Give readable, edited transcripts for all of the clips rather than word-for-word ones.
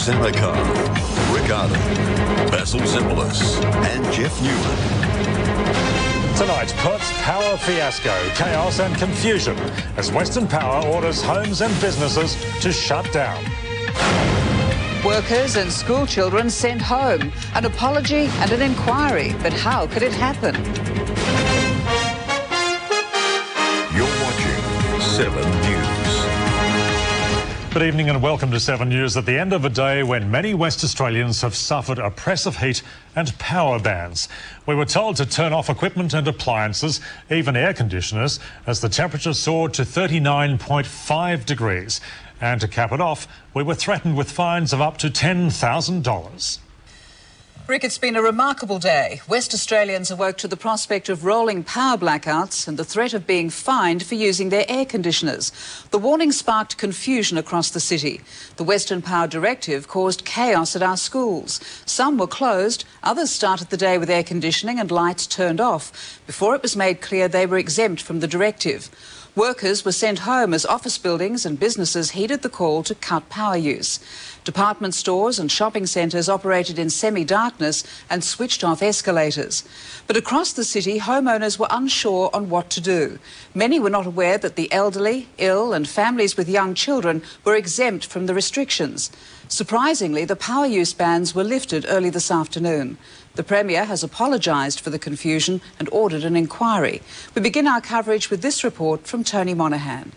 Seneca, Ricardo, Basil Zimbalist and Jeff Newman. Tonight, Perth's power fiasco, chaos and confusion as Western Power orders homes and businesses to shut down. Workers and school children sent home. An apology and an inquiry. But how could it happen? You're watching 7 News. Good evening and welcome to 7 News at the end of a day when many West Australians have suffered oppressive heat and power bans. We were told to turn off equipment and appliances, even air conditioners, as the temperature soared to 39.5 degrees. And to cap it off, we were threatened with fines of up to $10,000. Rick, it's been a remarkable day. West Australians awoke to the prospect of rolling power blackouts and the threat of being fined for using their air conditioners. The warning sparked confusion across the city. The Western Power Directive caused chaos at our schools. Some were closed, others started the day with air conditioning and lights turned off before it was made clear they were exempt from the directive. Workers were sent home as office buildings and businesses heeded the call to cut power use. Department stores and shopping centres operated in semi-darkness and switched off escalators. But across the city, homeowners were unsure on what to do. Many were not aware that the elderly, ill and families with young children were exempt from the restrictions. Surprisingly, the power use bans were lifted early this afternoon. The Premier has apologised for the confusion and ordered an inquiry. We begin our coverage with this report from Tony Monaghan.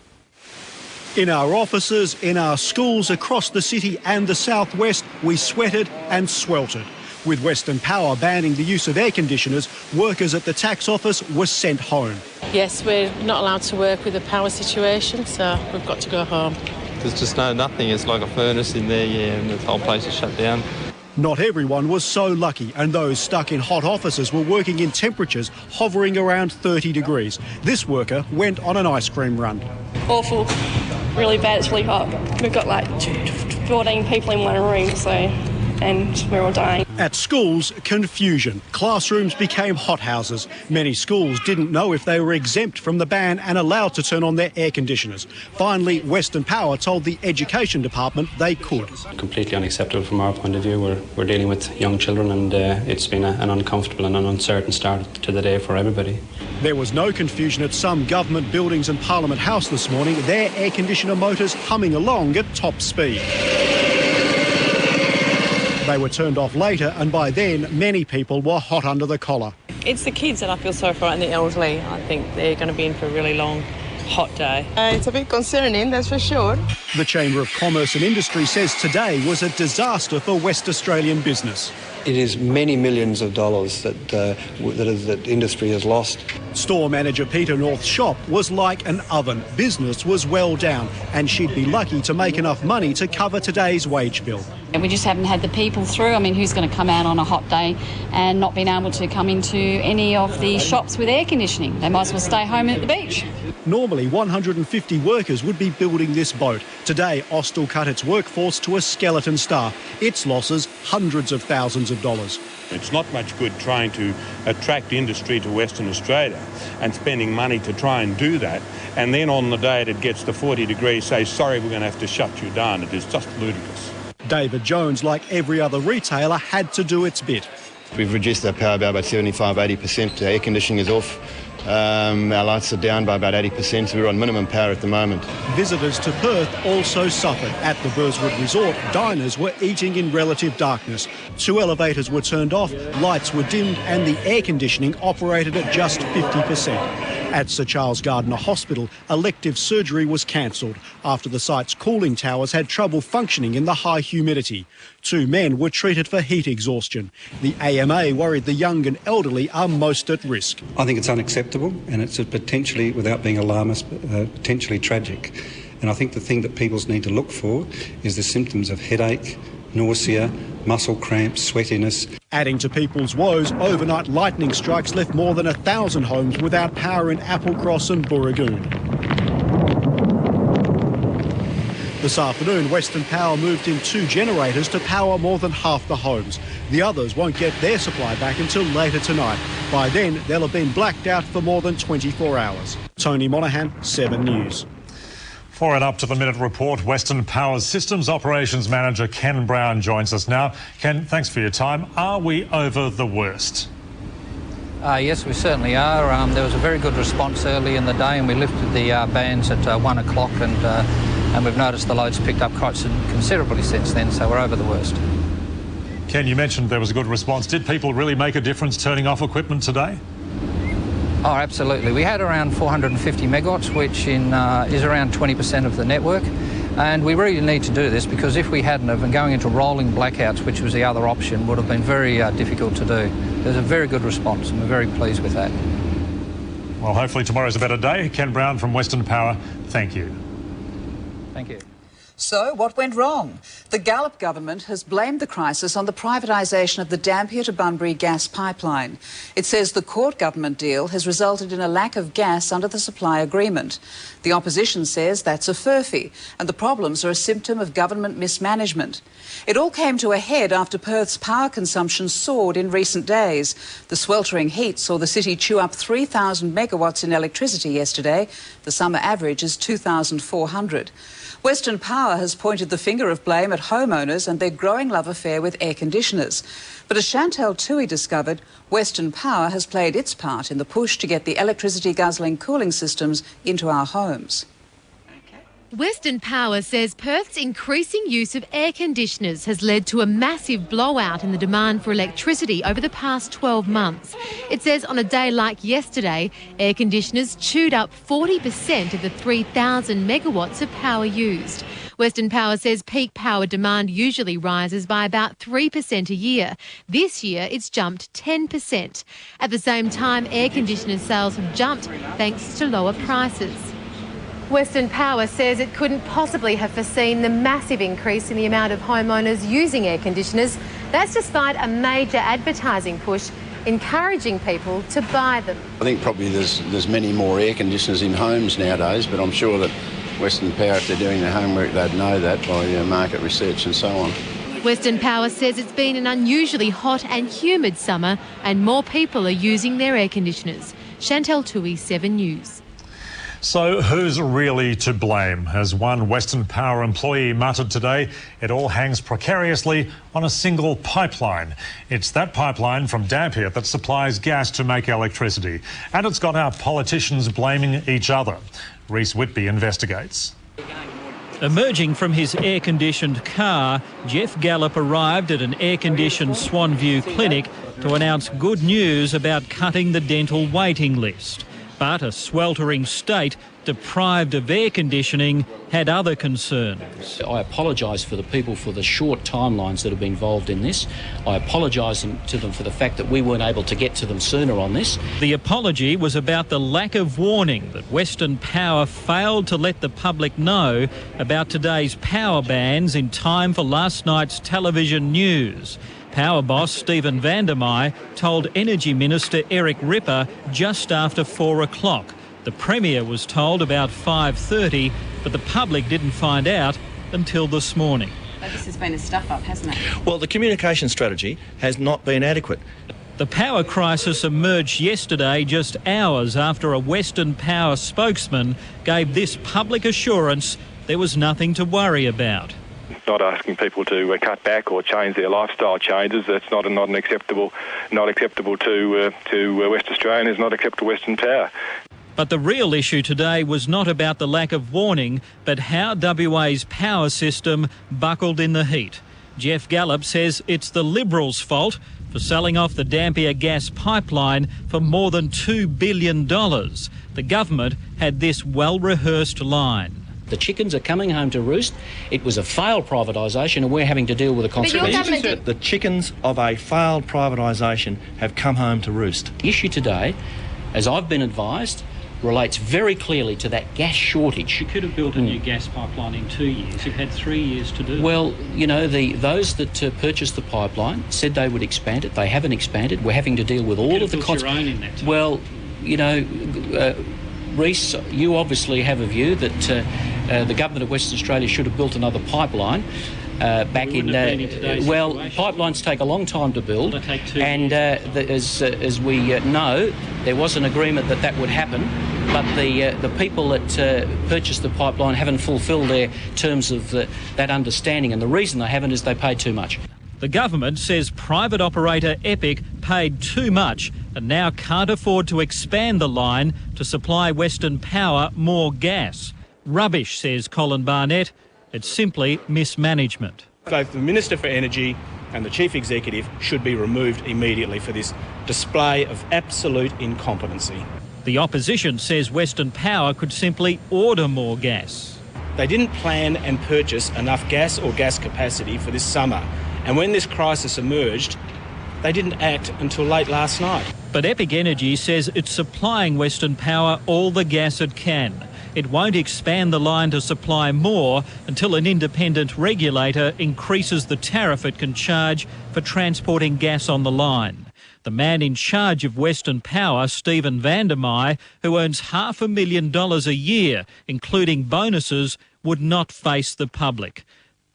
In our offices, in our schools across the city and the southwest, we sweated and sweltered. With Western Power banning the use of air conditioners, workers at the tax office were sent home. Yes, we're not allowed to work with the power situation, so we've got to go home. There's just nothing. It's like a furnace in there, yeah, and the whole place is shut down. Not everyone was so lucky, and those stuck in hot offices were working in temperatures hovering around 30 degrees. This worker went on an ice cream run. Awful. Really bad. It's really hot. We've got like 14 people in one room, and we're all dying. At schools, confusion. Classrooms became hothouses. Many schools didn't know if they were exempt from the ban and allowed to turn on their air conditioners. Finally, Western Power told the Education Department they could. Completely unacceptable from our point of view. We're dealing with young children, and it's been an uncomfortable and an uncertain start to the day for everybody. There was no confusion at some government buildings and Parliament House this morning, their air conditioner motors humming along at top speed. They were turned off later, and by then, many people were hot under the collar. It's the kids that I feel sorry for and the elderly. I think they're going to be in for a really long, hot day. It's a bit concerning, that's for sure. The Chamber of Commerce and Industry says today was a disaster for West Australian business. It is many millions of dollars that industry has lost. Store manager Peter North's shop was like an oven. Business was well down, and she'd be lucky to make enough money to cover today's wage bill. And we just haven't had the people through. I mean, who's going to come out on a hot day and not been able to come into any of the shops with air conditioning? They might as well stay home at the beach. Normally, 150 workers would be building this boat. Today, Austal cut its workforce to a skeleton staff. Its losses, hundreds of thousands of dollars. It's not much good trying to attract industry to Western Australia and spending money to try and do that, and then on the day that it gets to 40 degrees say, sorry, we're going to have to shut you down. It is just ludicrous. David Jones, like every other retailer, had to do its bit. We've reduced our power by about 75–80%. Our air conditioning is off. Our lights are down by about 80%, so we're on minimum power at the moment. Visitors to Perth also suffered. At the Burswood Resort, diners were eating in relative darkness. 2 elevators were turned off, lights were dimmed, and the air conditioning operated at just 50%. At Sir Charles Gardner Hospital, elective surgery was cancelled after the site's cooling towers had trouble functioning in the high humidity. 2 men were treated for heat exhaustion. The AMA worried the young and elderly are most at risk. I think it's unacceptable, and it's potentially, without being alarmist, potentially tragic. And I think the thing that people need to look for is the symptoms of headache, nausea, muscle cramps, sweatiness. Adding to people's woes, overnight lightning strikes left more than 1,000 homes without power in Applecross and Burragoon. This afternoon, Western Power moved in 2 generators to power more than half the homes. The others won't get their supply back until later tonight. By then, they'll have been blacked out for more than 24 hours. Tony Monaghan, 7 News. For an up-to-the-minute report, Western Power's Systems Operations Manager Ken Brown joins us now. Ken, thanks for your time. Are we over the worst? Yes, we certainly are. There was a very good response early in the day, and we lifted the bans at 1 o'clock, and we've noticed the loads picked up quite considerably since then, so we're over the worst. Ken, you mentioned there was a good response. Did people really make a difference turning off equipment today? Oh, absolutely. We had around 450 megawatts, which is around 20% of the network. And we really need to do this because if we hadn't have been going into rolling blackouts, which was the other option, would have been very difficult to do. There's a very good response and we're very pleased with that. Well, hopefully tomorrow's a better day. Ken Brown from Western Power, thank you. Thank you. So, what went wrong? The Gallop government has blamed the crisis on the privatisation of the Dampier to Bunbury gas pipeline. It says the Court government deal has resulted in a lack of gas under the supply agreement. The opposition says that's a furphy, and the problems are a symptom of government mismanagement. It all came to a head after Perth's power consumption soared in recent days. The sweltering heat saw the city chew up 3,000 megawatts in electricity yesterday. The summer average is 2,400. Western Power has pointed the finger of blame at homeowners and their growing love affair with air conditioners. But as Chantal Toohey discovered, Western Power has played its part in the push to get the electricity-guzzling cooling systems into our homes. Western Power says Perth's increasing use of air conditioners has led to a massive blowout in the demand for electricity over the past 12 months. It says on a day like yesterday, air conditioners chewed up 40% of the 3,000 megawatts of power used. Western Power says peak power demand usually rises by about 3% a year. This year, it's jumped 10%. At the same time, air conditioner sales have jumped thanks to lower prices. Western Power says it couldn't possibly have foreseen the massive increase in the amount of homeowners using air conditioners. That's despite a major advertising push encouraging people to buy them. I think probably there's many more air conditioners in homes nowadays, but I'm sure that Western Power, if they're doing their homework, they'd know that by market research and so on. Western Power says it's been an unusually hot and humid summer and more people are using their air conditioners. Chantal Toohey, 7 News. So who's really to blame? As one Western Power employee muttered today, it all hangs precariously on a single pipeline. It's that pipeline from Dampier that supplies gas to make electricity. And it's got our politicians blaming each other. Rhys Whitby investigates. Emerging from his air-conditioned car, Jeff Gallop arrived at an air-conditioned Swanview clinic to announce good news about cutting the dental waiting list. But a sweltering state, deprived of air conditioning, had other concerns. I apologise for the people for the short timelines that have been involved in this. I apologise to them for the fact that we weren't able to get to them sooner on this. The apology was about the lack of warning that Western Power failed to let the public know about today's power bans in time for last night's television news. Power boss Stephen Vandermeer told Energy Minister Eric Ripper just after 4 o'clock. The Premier was told about 5:30, but the public didn't find out until this morning. But this has been a stuff-up, hasn't it? Well, the communication strategy has not been adequate. The power crisis emerged yesterday just hours after a Western Power spokesman gave this public assurance there was nothing to worry about. Not asking people to cut back or change their lifestyle changes. That's not acceptable to West Australians, not acceptable to Western Power. But the real issue today was not about the lack of warning, but how WA's power system buckled in the heat. Jeff Gallop says it's the Liberals' fault for selling off the Dampier gas pipeline for more than $2 billion. The government had this well-rehearsed line. The chickens are coming home to roost. It was a failed privatisation and we're having to deal with the consequences. The chickens of a failed privatisation have come home to roost. The issue today, as I've been advised, relates very clearly to that gas shortage. You could have built a new gas pipeline in 2 years. You've had 3 years to do it. Well, you know, those that purchased the pipeline said they would expand it. They haven't expanded. We're having to deal with all of the consequences. Your own in that time. Well, you know, Rhys, you obviously have a view that the government of Western Australia should have built another pipeline back in. Well, pipelines take a long time to build, take 2 and years. as we know, there was an agreement that would happen but the people that purchased the pipeline haven't fulfilled their terms of that understanding, and the reason they haven't is they paid too much. The government says private operator Epic paid too much and now can't afford to expand the line to supply Western Power more gas. Rubbish, says Colin Barnett. It's simply mismanagement. Both the Minister for Energy and the Chief Executive should be removed immediately for this display of absolute incompetency. The opposition says Western Power could simply order more gas. They didn't plan and purchase enough gas or gas capacity for this summer, and when this crisis emerged, they didn't act until late last night. But Epic Energy says it's supplying Western Power all the gas it can. It won't expand the line to supply more until an independent regulator increases the tariff it can charge for transporting gas on the line. The man in charge of Western Power, Stephen Vandermeer, who earns $500,000 a year, including bonuses, would not face the public.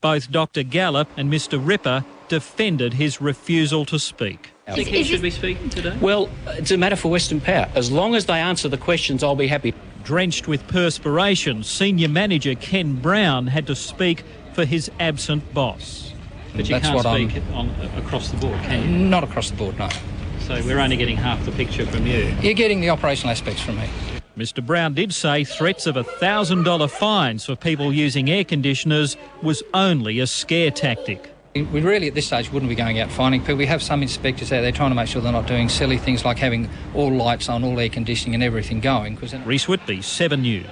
Both Dr Gallop and Mr Ripper defended his refusal to speak. I think he should be speaking today. Well, it's a matter for Western Power. As long as they answer the questions, I'll be happy. Drenched with perspiration, senior manager Ken Brown had to speak for his absent boss. But you can't speak across the board, can you? Not across the board, no. So we're only getting half the picture from you. You're getting the operational aspects from me. Mr Brown did say threats of $1,000 fines for people using air conditioners was only a scare tactic. We really, at this stage, wouldn't be going out finding people. We have some inspectors out there trying to make sure they're not doing silly things like having all lights on, all air conditioning and everything going. Rhys Whitby, 7 News.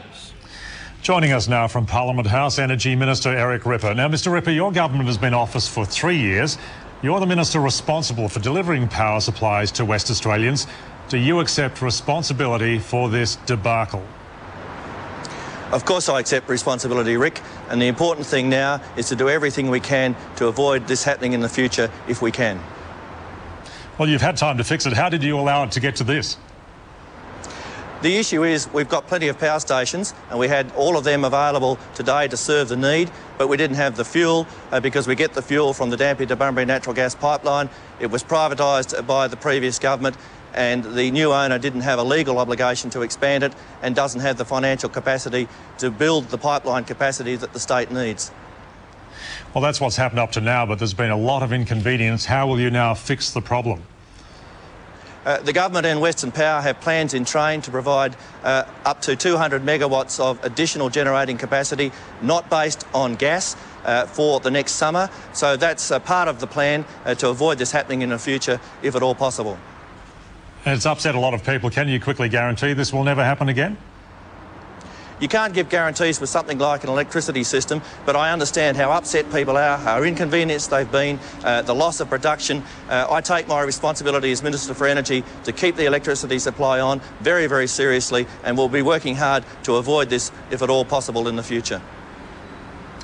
Joining us now from Parliament House, Energy Minister Eric Ripper. Now, Mr Ripper, your government has been in office for 3 years. You're the minister responsible for delivering power supplies to West Australians. Do you accept responsibility for this debacle? Of course I accept responsibility, Rick, and the important thing now is to do everything we can to avoid this happening in the future if we can. Well, you've had time to fix it. How did you allow it to get to this? The issue is we've got plenty of power stations and we had all of them available today to serve the need, but we didn't have the fuel because we get the fuel from the Dampier to Bunbury natural gas pipeline. It was privatised by the previous government, and the new owner didn't have a legal obligation to expand it and doesn't have the financial capacity to build the pipeline capacity that the state needs. Well, that's what's happened up to now, but there's been a lot of inconvenience. How will you now fix the problem? The government and Western Power have plans in train to provide up to 200 megawatts of additional generating capacity, not based on gas, for the next summer. So that's part of the plan to avoid this happening in the future, if at all possible. And it's upset a lot of people. Can you quickly guarantee this will never happen again? You can't give guarantees with something like an electricity system, but I understand how upset people are, how inconvenienced they've been, the loss of production. I take my responsibility as Minister for Energy to keep the electricity supply on very, very seriously, and we'll be working hard to avoid this, if at all possible, in the future.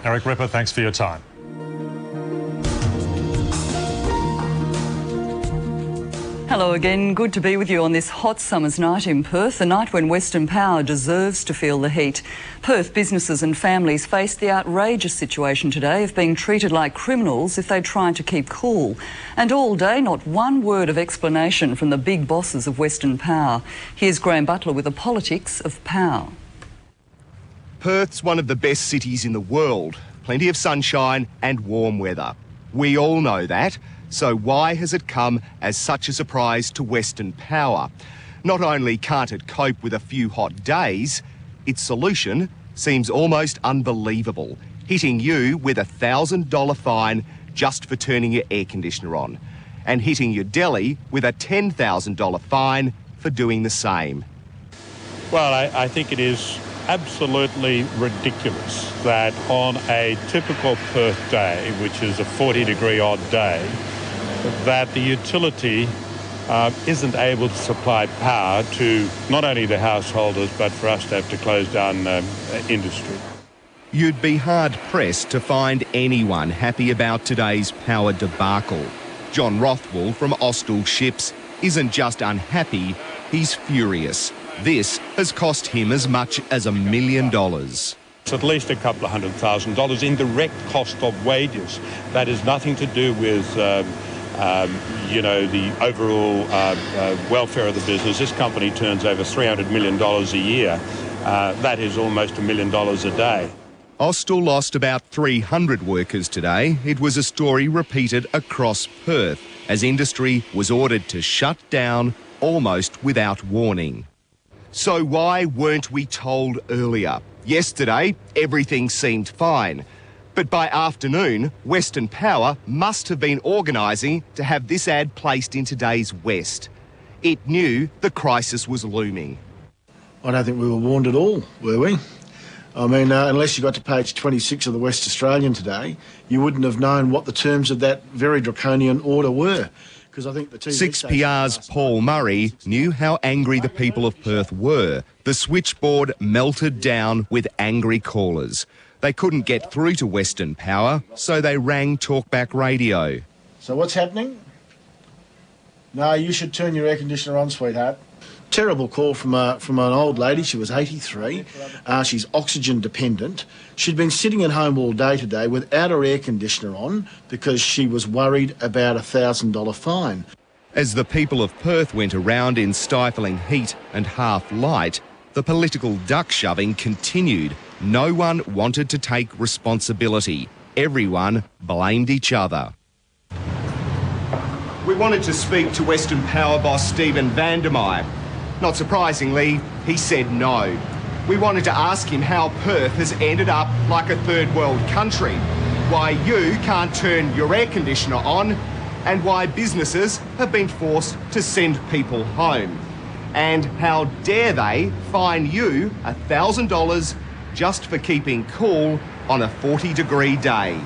Eric Ripper, thanks for your time. Hello again, good to be with you on this hot summer's night in Perth, a night when Western Power deserves to feel the heat. Perth businesses and families face the outrageous situation today of being treated like criminals if they try to keep cool. And all day, not one word of explanation from the big bosses of Western Power. Here's Graham Butler with the politics of power. Perth's one of the best cities in the world. Plenty of sunshine and warm weather. We all know that. So why has it come as such a surprise to Western Power? Not only can't it cope with a few hot days, its solution seems almost unbelievable, hitting you with $1,000 fine just for turning your air conditioner on, and hitting your deli with a $10,000 fine for doing the same. Well, I think it is absolutely ridiculous that on a typical Perth day, which is a 40-degree odd day, that the utility isn't able to supply power to not only the householders, but for us to have to close down industry. You'd be hard-pressed to find anyone happy about today's power debacle. John Rothwell from Austell Ships isn't just unhappy, he's furious. This has cost him as much as $1 million. It's at least a couple of $100,000 in direct cost of wages. That has nothing to do with you know, the overall welfare of the business. This company turns over $300 million a year. That is almost $1 million a day. Austal lost about 300 workers today. It was a story repeated across Perth as industry was ordered to shut down almost without warning. So why weren't we told earlier? Yesterday, everything seemed fine. But by afternoon, Western Power must have been organising to have this ad placed in today's West. It knew the crisis was looming. I don't think we were warned at all, were we? I mean, unless you got to page 26 of the West Australian today, you wouldn't have known what the terms of that very draconian order were. Because I think the 6PR's Paul Murray knew how angry the people of Perth were. The switchboard melted down with angry callers. They couldn't get through to Western Power, so they rang Talkback Radio. So what's happening? No, you should turn your air conditioner on, sweetheart. Terrible call from an old lady. She was 83. She's oxygen dependent. She'd been sitting at home all day today without her air conditioner on because she was worried about a $1,000 fine. As the people of Perth went around in stifling heat and half light, the political duck shoving continued. No one wanted to take responsibility. Everyone blamed each other. We wanted to speak to Western Power boss Steven Vandermeer. Not surprisingly, he said no. We wanted to ask him how Perth has ended up like a third world country, why you can't turn your air conditioner on, and why businesses have been forced to send people home. And how dare they fine you $1,000 just for keeping cool on a 40-degree day.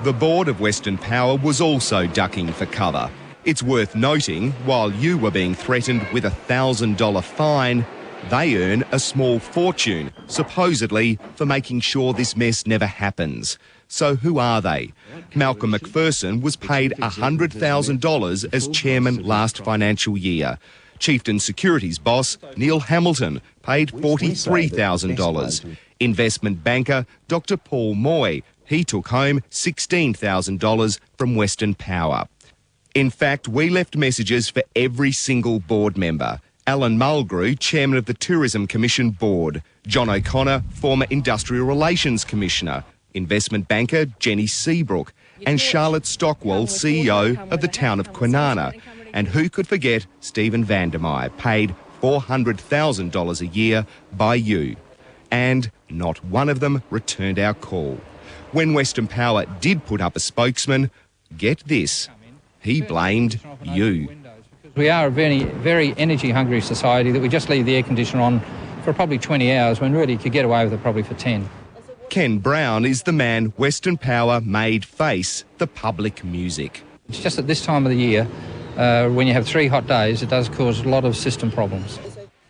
The board of Western Power was also ducking for cover. It's worth noting, while you were being threatened with a $1,000 fine, they earn a small fortune, supposedly for making sure this mess never happens. So who are they? Malcolm McPherson was paid $100,000 as chairman last financial year. Chieftain Securities boss Neil Hamilton paid $43,000. Investment banker Dr. Paul Moy, he took home $16,000 from Western Power. In fact, we left messages for every single board member. Alan Mulgrew, chairman of the Tourism Commission Board. John O'Connor, former Industrial Relations Commissioner. Investment banker Jenny Seabrook. And Charlotte Stockwell, CEO of the town of Kwinana. And who could forget Steven Vandermeer, paid $400,000 a year by you. And not one of them returned our call. When Western Power did put up a spokesman, get this, he blamed you. We are a very, very energy-hungry society that we just leave the air conditioner on for probably 20 hours when really you could get away with it probably for 10. Ken Brown is the man Western Power made face the public music. It's just at this time of the year, when you have 3 hot days, it does cause a lot of system problems.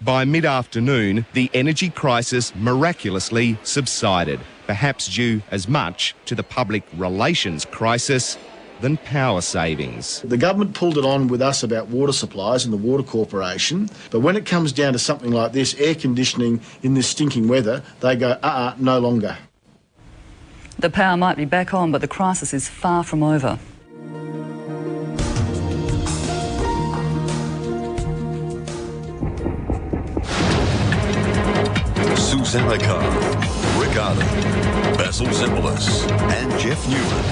By mid-afternoon, the energy crisis miraculously subsided, perhaps due as much to the public relations crisis than power savings. The government pulled it on with us about water supplies and the Water Corporation, but when it comes down to something like this, air conditioning in this stinking weather, they go, no longer. The power might be back on, but the crisis is far from over. Susanna Carr, Rick Arden, Basil Zimbalist and Jeff Newman.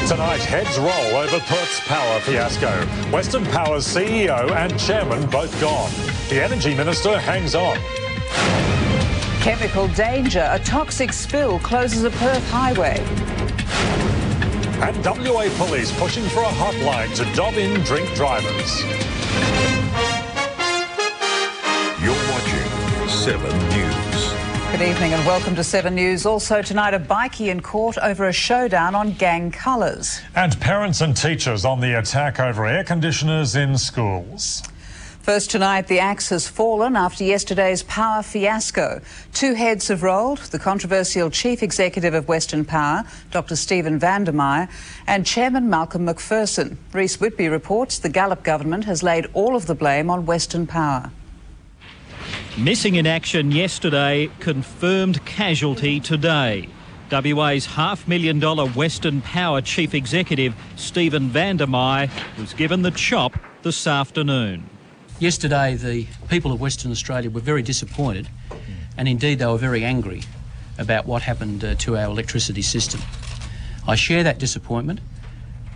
Tonight, heads roll over Perth's power fiasco. Western Power's CEO and chairman both gone. The Energy Minister hangs on. Chemical danger. A toxic spill closes a Perth highway. And WA police pushing for a hotline to dob in drink drivers. You're watching 7 News. Good evening and welcome to 7 News. Also tonight, a bikie in court over a showdown on gang colours. And parents and teachers on the attack over air conditioners in schools. First tonight, the axe has fallen after yesterday's power fiasco. 2 heads have rolled, the controversial Chief Executive of Western Power, Dr. Steven Vandermeer, and Chairman Malcolm McPherson. Reece Whitby reports the Gallop government has laid all of the blame on Western Power. Missing in action yesterday, confirmed casualty today. WA's $500,000 Western Power Chief Executive Stephen van der Meij was given the chop this afternoon. Yesterday, the people of Western Australia were very disappointed, and indeed they were very angry about what happened to our electricity system. I share that disappointment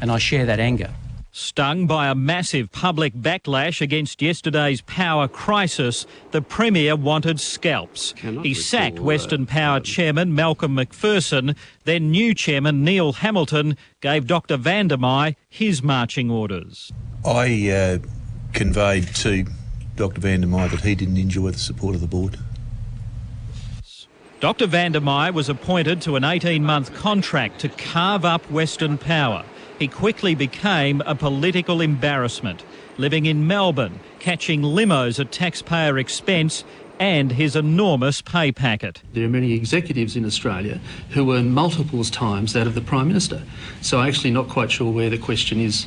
and I share that anger. Stung by a massive public backlash against yesterday's power crisis, the Premier wanted scalps. He sacked Western Power Chairman Malcolm McPherson. Then new Chairman Neil Hamilton gave Dr van der Meij his marching orders. I conveyed to Dr van der Meij that he didn't enjoy the support of the board. Dr van der Meij was appointed to an 18-month contract to carve up Western Power. He quickly became a political embarrassment, living in Melbourne, catching limos at taxpayer expense, and his enormous pay packet. There are many executives in Australia who earn multiples times that of the Prime Minister. So I'm actually not quite sure where the question is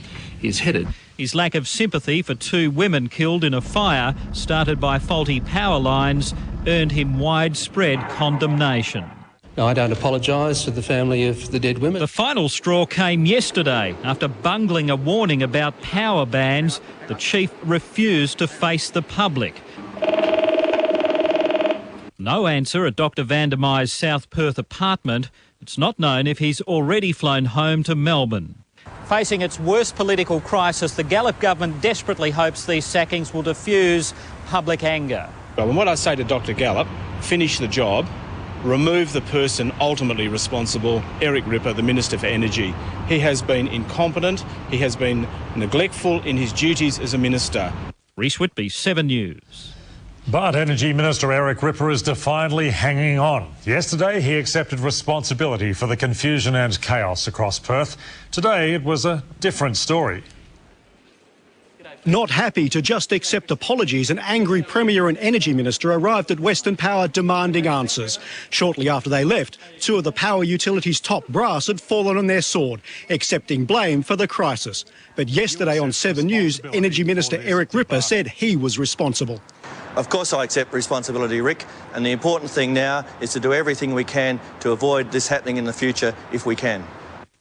headed. His lack of sympathy for two women killed in a fire started by faulty power lines earned him widespread condemnation. No, I don't apologise to the family of the dead women. The final straw came yesterday. After bungling a warning about power bans, the chief refused to face the public. No answer at Dr van der Meij's South Perth apartment. It's not known if he's already flown home to Melbourne. Facing its worst political crisis, the Gallop government desperately hopes these sackings will diffuse public anger. Well, and what I say to Dr Gallop, finish the job, remove the person ultimately responsible, Eric Ripper, the Minister for Energy. He has been incompetent, he has been neglectful in his duties as a minister. Rhys Whitby, 7 News. But Energy Minister Eric Ripper is defiantly hanging on. Yesterday he accepted responsibility for the confusion and chaos across Perth. Today it was a different story. Not happy to just accept apologies, an angry Premier and Energy Minister arrived at Western Power demanding answers. Shortly after they left, two of the power utilities' top brass had fallen on their sword, accepting blame for the crisis. But yesterday on 7 News, Energy Minister Eric Ripper said he was responsible. Of course I accept responsibility, Rick, and the important thing now is to do everything we can to avoid this happening in the future if we can.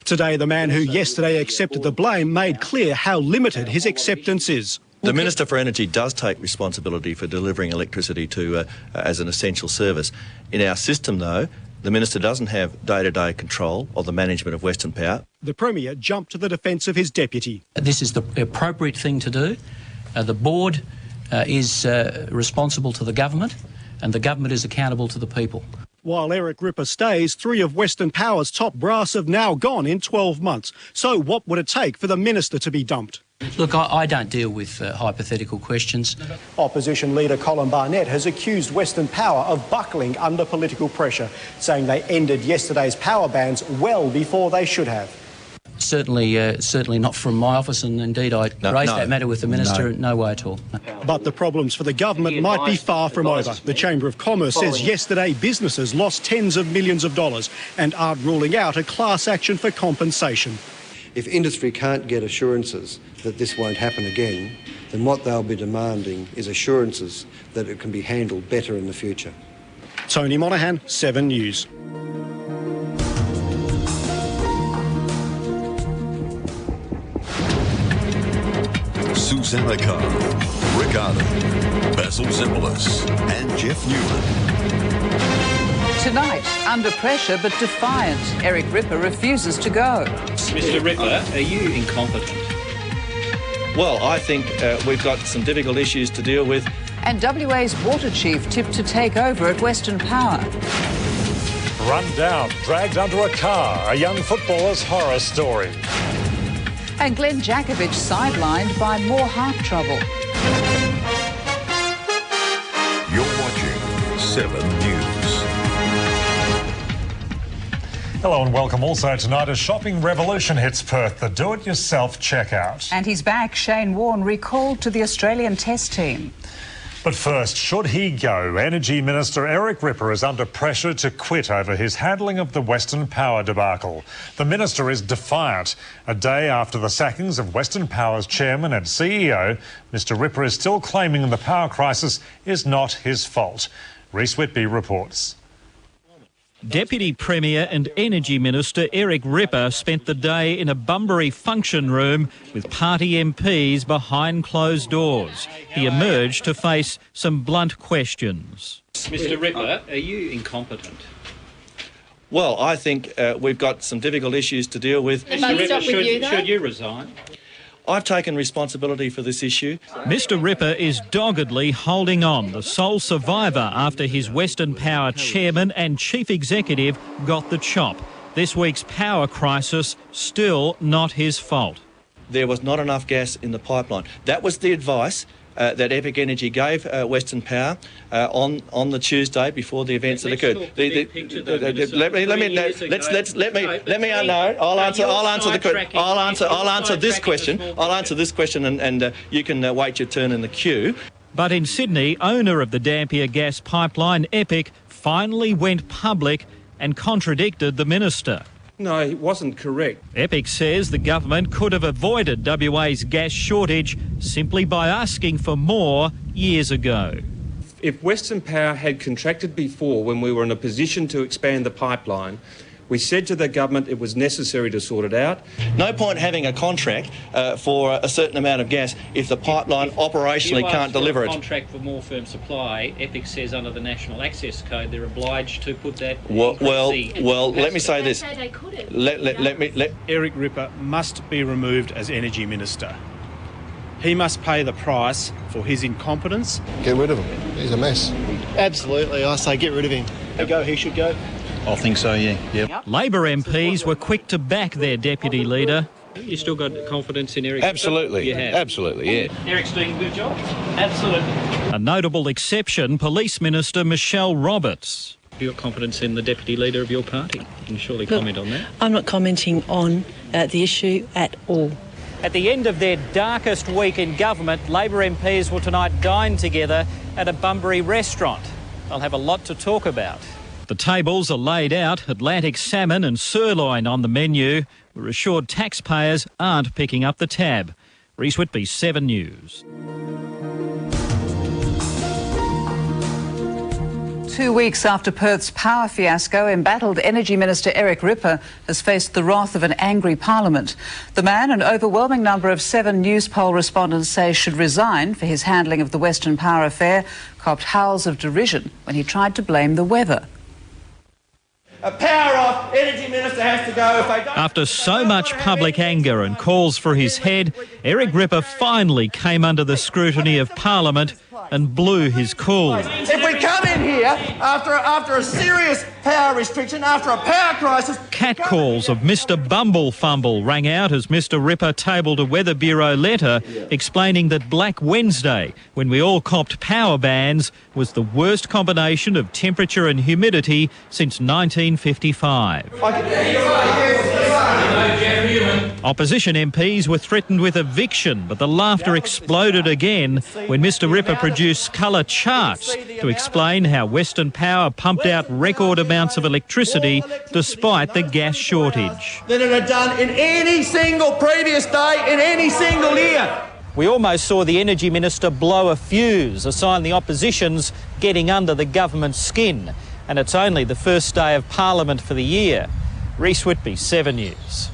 Today, the man who yesterday accepted the blame made clear how limited his acceptance is. The Minister for Energy does take responsibility for delivering electricity to as an essential service. In our system, though, the Minister doesn't have day-to-day control of the management of Western Power. The Premier jumped to the defence of his deputy. This is the appropriate thing to do. The board is responsible to the government, and the government is accountable to the people. While Eric Ripper stays, 3 of Western Power's top brass have now gone in 12 months. So what would it take for the minister to be dumped? Look, I don't deal with hypothetical questions. Opposition leader Colin Barnett has accused Western Power of buckling under political pressure, saying they ended yesterday's power bans well before they should have. Certainly not from my office, and indeed I raised that matter with the Minister. No way at all. No. But the problems for the government might be far from over. The Chamber of Commerce says yesterday businesses lost tens of millions of dollars and aren't ruling out a class action for compensation. If industry can't get assurances that this won't happen again, then what they'll be demanding is assurances that it can be handled better in the future. Tony Monaghan, 7 News. Susanna Carr, Rick Arden, Basil Zimbalist and Jeff Newman. Tonight, under pressure but defiant, Eric Ripper refuses to go. Mr Ripper, are you incompetent? Well, I think we've got some difficult issues to deal with. And WA's water chief tipped to take over at Western Power. Run down, dragged under a car, a young footballer's horror story. And Glenn Jakovich sidelined by more heart trouble. You're watching 7 News. Hello and welcome. Also tonight, a shopping revolution hits Perth, the do-it-yourself checkout. And he's back. Shane Warne recalled to the Australian Test team. But first, should he go? Energy Minister Eric Ripper is under pressure to quit over his handling of the Western Power debacle. The minister is defiant. A day after the sackings of Western Power's chairman and CEO, Mr Ripper is still claiming the power crisis is not his fault. Rhys Whitby reports. Deputy Premier and Energy Minister Eric Ripper spent the day in a Bunbury function room with party MPs behind closed doors. He emerged to face some blunt questions. Mr Ripper, are you incompetent? Well, I think we've got some difficult issues to deal with. Mr Ripper, should you resign? I've taken responsibility for this issue. Mr Ripper is doggedly holding on, the sole survivor after his Western Power chairman and chief executive got the chop. This week's power crisis still not his fault. There was not enough gas in the pipeline. That was the advice that Epic Energy gave Western Power on the Tuesday before the events that occurred. I'll answer this question, and you can wait your turn in the queue. But in Sydney, owner of the Dampier gas pipeline, Epic, finally went public and contradicted the minister. No, it wasn't correct. Epic says the government could have avoided WA's gas shortage simply by asking for more years ago. If Western Power had contracted before when we were in a position to expand the pipeline, we said to the government it was necessary to sort it out. No point having a contract for a certain amount of gas if the pipeline operationally can't deliver it. If you ask for a contract for more firm supply, Epic says under the National Access Code they're obliged to put that... Well, let me say this. Eric Ripper must be removed as Energy Minister. He must pay the price for his incompetence. Get rid of him. He's a mess. Absolutely, I say get rid of him. He should go. I think so, yeah. Yep. Labor MPs were quick to back their deputy leader. You still got confidence in Eric? Absolutely, absolutely, yeah. Eric's doing a good job? Absolutely. A notable exception, Police Minister Michelle Roberts. Have you got confidence in the deputy leader of your party? You can surely comment on that. I'm not commenting on the issue at all. At the end of their darkest week in government, Labor MPs will tonight dine together at a Bunbury restaurant. They'll have a lot to talk about. The tables are laid out, Atlantic salmon and sirloin on the menu. We're assured taxpayers aren't picking up the tab. Rhys Whitby, 7 News. 2 weeks after Perth's power fiasco, embattled Energy Minister Eric Ripper has faced the wrath of an angry Parliament. The man, an overwhelming number of 7 News poll respondents say should resign for his handling of the Western Power affair, copped howls of derision when he tried to blame the weather. A power off, Energy Minister has to go if they don't... After so much public anger and calls for his head, Eric Ripper finally came under the scrutiny of Parliament and blew his cool. If we come in here after a serious power restriction, after a power crisis... Catcalls of Mr Bumble Fumble rang out as Mr Ripper tabled a Weather Bureau letter explaining that Black Wednesday, when we all copped power bans, was the worst combination of temperature and humidity since 1955. Opposition MPs were threatened with eviction, but the laughter exploded again when Mr Ripper produced colour charts to explain how Western Power pumped out record amounts of electricity despite the gas shortage. Than it had done in any single previous day in any single year. We almost saw the Energy Minister blow a fuse, a sign the opposition's getting under the government's skin. And it's only the first day of Parliament for the year. Rhys Whitby, 7 News.